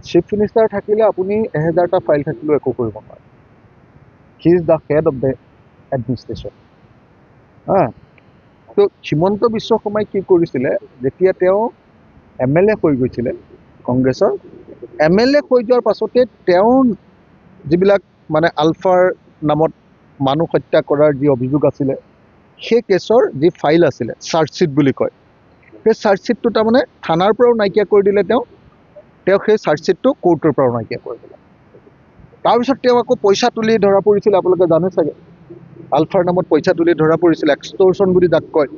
Chief minister থাকিলে আপুনি 1000টা file থাকিলেও একো কৰিব নোৱাৰে। He is the head of the administration. তো হিমন্ত বিশ্ব শৰ্মাই কি কৰিছিলে, যেতিয়া তেওঁ MLA হৈ গৈছিলে কংগ্ৰেছৰ, MLA হৈ যোৱাৰ পাছতে তেওঁৰ যিবিলাক মানে আলফাৰ নামত মানুহ হত্যা কৰাৰ যি অভিযোগ আছিলে, সেই কেছৰ যি ফাইল আছিলে, চাৰ্জশ্বিট বুলি কয়, সেই চাৰ্জশ্বিটটো তাৰমানে থানাৰ পৰাও নাইকিয়া কৰি দিলে। তেওঁ সেই চাৰ্জশ্বিটটো কোৰ্টৰ পৰাও নাইকিয়া কৰি দিলে। তাৰপিছত তেওঁ আকৌ পইচা তুলি ধৰা পৰিছিল, আপোনালোকে জানে চাগে, আলফাৰ নামত পইচা তুলি ধৰা পৰিছিল, এক্সটৰ্চন বুলি যাক কয়,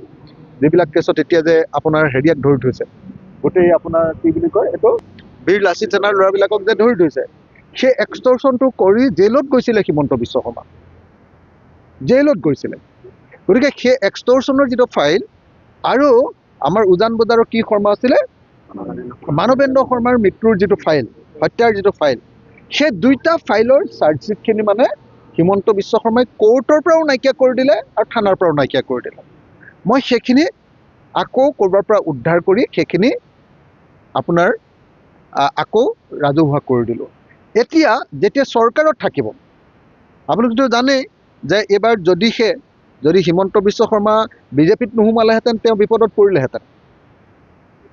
যিবিলাক কেছত এতিয়া যে আপোনাৰ হেৰিয়াক ধৰি থৈছে, গোটেই আপোনাৰ কি বুলি কয় এইটো, বীৰ লাচিত সেনাৰ ল'ৰাবিলাকক যে ধৰি থৈছে, সেই এক্সটৰ্চনটো কৰি জেইলত গৈছিলে হিমন্ত বিশ্ব শৰ্মা, জেইলত গৈছিলে। গতিকে সেই এক্সটৰ্চনৰ যিটো ফাইল আৰু আমাৰ উজান বজাৰৰ কি শৰ্মা আছিলে, মানৱেন্দ্ৰ শৰ্মাৰ মৃত্যুৰ যিটো ফাইল, হত্যাৰ যিটো ফাইল, সেই দুইটা ফাইলৰ চাৰ্জশ্বিটখিনি মানে হিমন্ত বিশ্ব শৰ্মাই কোৰ্টৰ পৰাও নাইকিয়া কৰি দিলে আৰু থানাৰ পৰাও নাইকিয়া কৰি দিলে। মই সেইখিনি আকৌ ক'ৰবাৰ পৰা উদ্ধাৰ কৰি সেইখিনি আপোনাৰ আকৌ ৰাজহুৱা কৰি দিলোঁ। এতিয়া যেতিয়া চৰকাৰত থাকিব, আপোনালোকেতো জানেই যে এইবাৰ যদি হিমন্ত বিশ্ব শৰ্মা বিজেপিত নোসোমালেহেঁতেন, তেওঁ বিপদত পৰিলেহেঁতেন।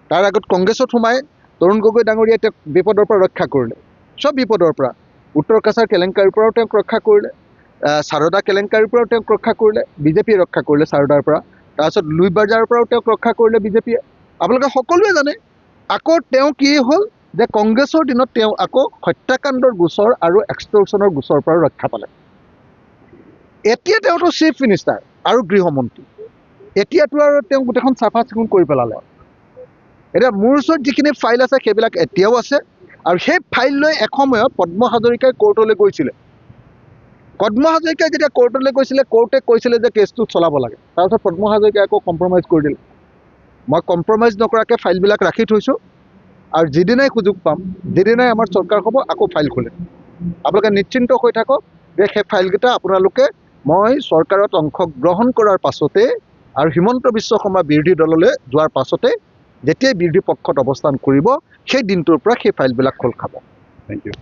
তাৰ আগত কংগ্ৰেছত সোমাই তৰুণ গগৈ ডাঙৰীয়াই তেওঁক বিপদৰ পৰা ৰক্ষা কৰিলে, চব বিপদৰ পৰা, উত্তৰ কাছাৰ কেলেংকাৰীৰ পৰাও তেওঁক ৰক্ষা কৰিলে, সাৰদা কেলেংকাৰীৰ পৰাও তেওঁক ৰক্ষা কৰিলে, বিজেপিয়ে ৰক্ষা কৰিলে সাৰদাৰ পৰা, তাৰপিছত লুই বাজাৰৰ পৰাও তেওঁক ৰক্ষা কৰিলে বিজেপিয়ে। আপোনালোকে সকলোৱে জানে। আকৌ তেওঁ কি হ'ল যে কংগ্ৰেছৰ দিনত তেওঁ আকৌ হত্যাকাণ্ডৰ গোচৰ আৰু এক্সটৰ্চনৰ গোচৰৰ পৰা ৰক্ষা পালে। এতিয়া তেওঁতো চিফ মিনিষ্টাৰ আৰু গৃহমন্ত্ৰী, এতিয়াতো আৰু তেওঁ গোটেইখন চাফা চিকুণ কৰি পেলালে। এতিয়া মোৰ ওচৰত যিখিনি ফাইল আছে সেইবিলাক এতিয়াও আছে, আৰু সেই ফাইল লৈ এসময়ত পদ্ম হাজৰিকাই কোৰ্টলৈ গৈছিলে। পদ্ম হাজৰিকাই যেতিয়া কোৰ্টলৈ গৈছিলে, কোৰ্টে কৈছিলে যে কেছটো চলাব লাগে। তাৰপিছত পদ্ম হাজৰিকাই আকৌ কম্প্ৰমাইজ কৰি দিলে। মই কম্প্ৰমাইজ নকৰাকৈ ফাইলবিলাক ৰাখি থৈছোঁ, আৰু যিদিনাই সুযোগ পাম, যিদিনাই আমাৰ চৰকাৰ হ'ব, আকৌ ফাইল খুলিম। আপোনালোকে নিশ্চিন্ত হৈ থাকক যে সেই ফাইলকেইটা আপোনালোকে মই চৰকাৰত অংশগ্ৰহণ কৰাৰ পাছতে আৰু হিমন্ত বিশ্ব শৰ্মা বিৰোধী দললৈ যোৱাৰ পাছতে যেতিয়াই বিৰোধী পক্ষত অৱস্থান কৰিব, সেই দিনটোৰ পৰা সেই ফাইলবিলাক খোল খাব। Thank U.